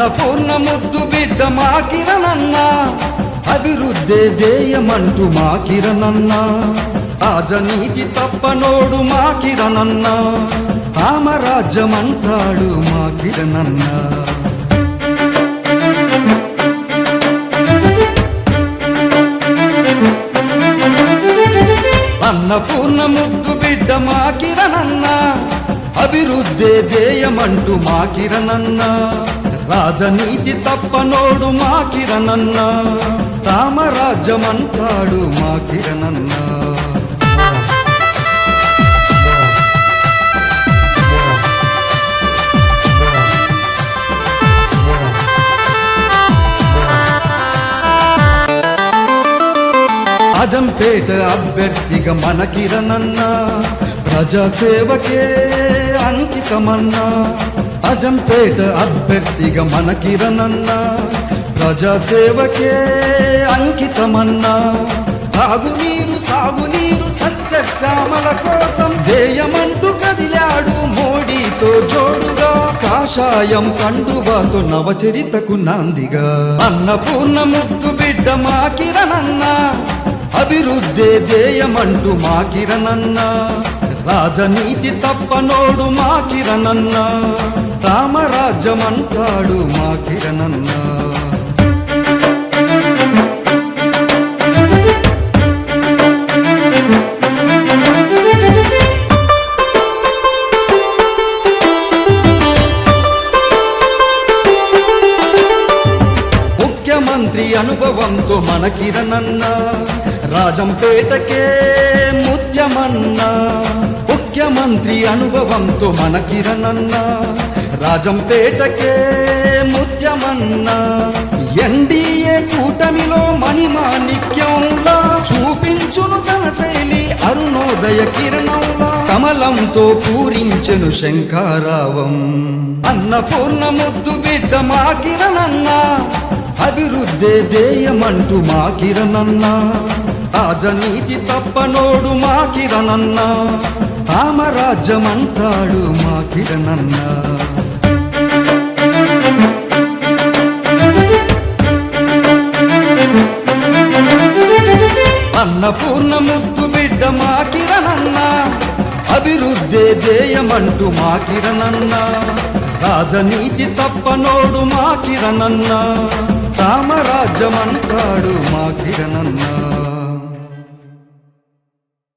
అన్నపూర్ణ ముద్దు బిడ్డ మా కిరణన్న, అభివృద్ధే ధ్యేయమంటూ మా కిరణన్న, రాజనీతి తప్పనోడు మా కిరణన్న, రామరాజ్యమంటాడు మా కిరణన్న. అన్నపూర్ణ ముద్దు బిడ్డ మా కిరణన్న, అభివృద్ధే ధ్యేయమంటూ మా కిరణన్న, రాజనీతి తప్పనోడు మా కిరణన్న, రామరాజ్యమంటాడు మా కిరణన్న. అజంపేట అభ్యర్థిగా మన కిరణన్న, ప్రజాసేవకే అంకితమన్నా. అజంపేట అభ్యర్థిగా మన కిరణన్న, ప్రజాసేవకే అంకితమన్నా. తాగునీరు సాగునీరు సస్యశ్యామల కోసం ధ్యేయమంటూ కదిలాడు మోడీతో జోడుగా, కాషాయం కండువాతో నవచరితకు నాందిగా. అన్నపూర్ణ ముద్దు బిడ్డ మా కిరణన్న, అభివృద్ధే ధ్యేయమంటూ మా కిరణన్న, రాజనీతి తప్పనోడు మా కిరణన్న, రామరాజ్యమంటాడు మా కిరణన్న. ముఖ్యమంత్రి అనుభవంతో మన కిరణన్న, రాజంపేటకే ముత్యమన్న. ముఖ్యమంత్రి అనుభవంతో మన కిరణన్న, రాజంపేటకే ముత్యమన్న. ఎన్డీఏ కూటమిలో మణిమాణిక్యంలా చూపించును తన శైలి అరుణోదయ కిరణంలా, కమలంతో పూరించెను శంఖారావం. అన్నపూర్ణ ముద్దు బిడ్డ మా కిరణన్న, అభివృద్ధే ధ్యేయమంటూ మా కిరణన్న, రాజనీతి తప్పనోడు మా కిరణన్న, రామరాజ్యమంటాడు మా కిరణన్న. అన్నపూర్ణ ముద్దు బిడ్డ మా కిరణన్న, అభివృద్ధే ధ్యేయమంటూ మా కిరణన్న, రాజనీతి తప్పనోడు మా కిరణన్న, రామరాజ్యమంటాడు మా కిరణన్న.